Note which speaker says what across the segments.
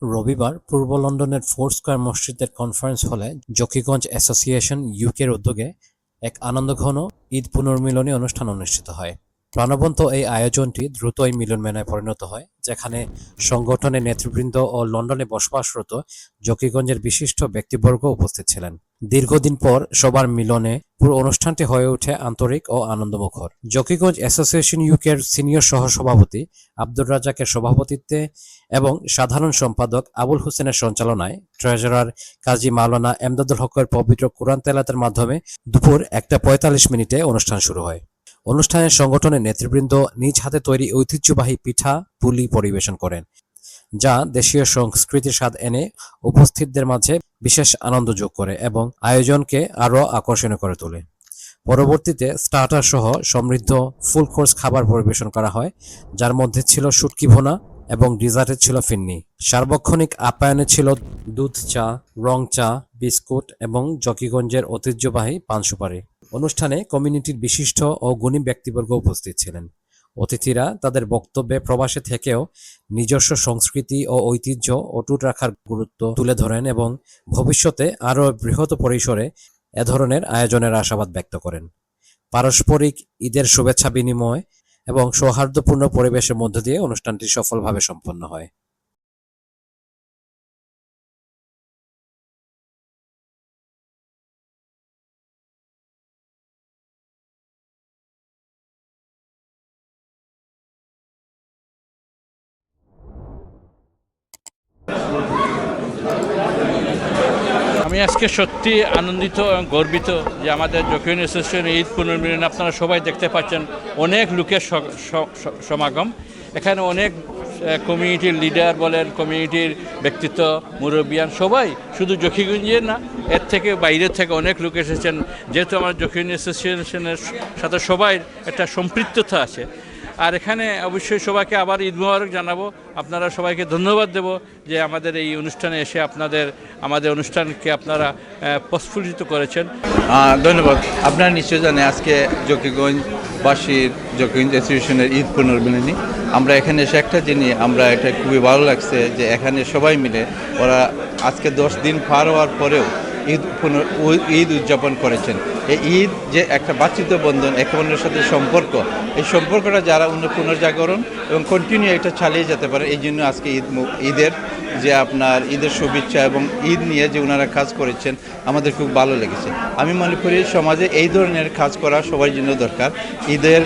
Speaker 1: রবিবার পূর্ব লন্ডনের four square মসজিদের কনফারেন্স হলে জকিগঞ্জ অ্যাসোসিয়েশন ইউকের উদ্যোগে এক আনন্দঘন ঈদ পুনর্মিলনী অনুষ্ঠান অনুষ্ঠিত হয়। প্রাণবন্ত এই আয়োজনটি দ্রুতই মিলন মেলায় পরিণত হয়, যেখানে সংগঠনের নেতৃবৃন্দ ও লন্ডনে বসবাসরত জকিগঞ্জের বিশিষ্ট ব্যক্তিবর্গ উপস্থিত ছিলেন। দীর্ঘদিন পর সবার মিলনে পুরো অনুষ্ঠানটি হয়ে ওঠে আন্তরিক ও আনন্দমুখর। জকিগঞ্জ অ্যাসোসিয়েশন ইউকের সিনিয়র সহসভাপতি আব্দুর রাজ্জাকের সভাপতিত্বে এবং সাধারণ সম্পাদক আবুল হোসেনের সঞ্চালনায় ট্রেজারার কাজী মাওলানা এমদাদুল হকের পবিত্র কোরআন তেলাওয়াতের মাধ্যমে দুপুর 1:45 অনুষ্ঠান শুরু হয়। অনুষ্ঠানে সংগঠনের নেতৃবৃন্দ নিজ হাতে তৈরি ঐতিহ্যবাহী পিঠা পুলি পরিবেশন করেন, যা দেশীয় সংস্কৃতির স্বাদ এনে উপস্থিতদের মাঝে বিশেষ আনন্দ যোগ করে এবং আয়োজনকে আরও আকর্ষণীয় করে তোলে। পরবর্তীতে স্টার্টার সহ সমৃদ্ধ ফুল কোর্স খাবার পরিবেশন করা হয়, যার মধ্যে ছিল শুটকি ভুনা এবং ডিজার্টে ছিল ফিন্নি। সার্বক্ষণিক আপ্যায়নে ছিল দুধ চা, রং চা, বিস্কুট এবং জকিগঞ্জের ঐতিহ্যবাহী পান সুপারি। অনুষ্ঠানে কমিউনিটির বিশিষ্ট ও গুণী ব্যক্তিবর্গ উপস্থিত ছিলেন। অতিথিরা তাদের বক্তব্যে প্রবাসে থেকেও নিজস্ব সংস্কৃতি ও ঐতিহ্য অটুট রাখার গুরুত্ব তুলে ধরেন এবং ভবিষ্যতে আরও বৃহৎ পরিসরে এ ধরনের আয়োজনের আশাবাদ ব্যক্ত করেন। পারস্পরিক ঈদের শুভেচ্ছা বিনিময় এবং সৌহার্দ্যপূর্ণ পরিবেশের মধ্য দিয়ে অনুষ্ঠানটি সফলভাবে সম্পন্ন হয়।
Speaker 2: আমি আজকে সত্যি আনন্দিত এবং গর্বিত যে আমাদের জকিগঞ্জ অ্যাসোসিয়েশন ঈদ পুনর্মিলন আপনারা সবাই দেখতে পাচ্ছেন, অনেক লোকের সমাগম। এখানে অনেক কমিউনিটির লিডার বলেন, কমিউনিটির ব্যক্তিত্ব, মুরব্বিয়ান সবাই, শুধু জকিগঞ্জের না, এর থেকে বাইরের থেকে অনেক লোক এসেছেন। যেহেতু আমার জকিগঞ্জ অ্যাসোসিয়েশনের সাথে সবাই একটা সম্পৃক্ততা আছে। আর এখানে অবশ্যই সবাইকে আবার ঈদ মোবারক জানাবো। আপনারা সবাইকে ধন্যবাদ দেব যে আমাদের এই অনুষ্ঠানে এসে আমাদের অনুষ্ঠানকে আপনারা প্রস্ফুটিত করেছেন।
Speaker 3: ধন্যবাদ। আপনারা নিশ্চয় জানেন আজকে জকিগঞ্জবাসীর জকিগঞ্জ অ্যাসোসিয়েশনের ঈদ পুনর্মিলনী। আমরা এখানে এসে একটা জিনিস এটা খুবই ভালো লাগছে যে এখানে সবাই মিলে ওরা আজকে 10 দিন পার হওয়ার পরেও ঈদ উদযাপন করেছেন। এই ঈদ যে একটা বাতৃত্ব বন্ধন, একে অন্যের সাথে সম্পর্ক, এই সম্পর্কটা যারা পুনর্জাগরণ এবং কন্টিনিউ এটা চালিয়ে যেতে পারে, এই জন্য আজকে ঈদের যে আপনার ঈদের শুভেচ্ছা এবং ঈদ নিয়ে যে ওনারা কাজ করেছেন আমাদের খুব ভালো লেগেছে। আমি মনে করি সমাজে এই ধরনের কাজ করা সবার জন্য দরকার। ঈদের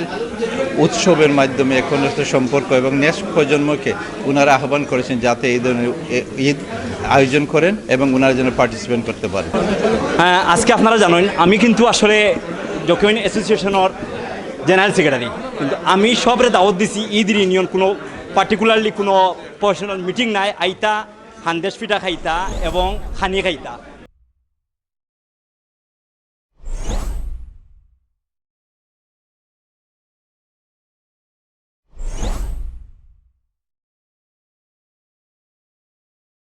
Speaker 3: উৎসবের মাধ্যমে এখন সম্পর্ক এবং নেক্সট প্রজন্মকে ওনারা আহ্বান করেছেন যাতে এই ধরনের ঈদ আয়োজন করেন এবং ওনারা যেন পার্টিসিপেট করতে পারেন।
Speaker 4: হ্যাঁ, আজকে আপনারা জানেন আমি কিন্তু আসলে জকিগঞ্জ অ্যাসোসিয়েশনের জেনারেল সেক্রেটারি, কিন্তু আমি সবরে দাওয়াত দিছি ঈদ ইউনিয়ন কোনো পার্টিকুলারলি কোনো প্রফেশনাল মিটিং নাই, আইতা হান্দেশ পিঠা খাইতা এবং খানি খাইতা।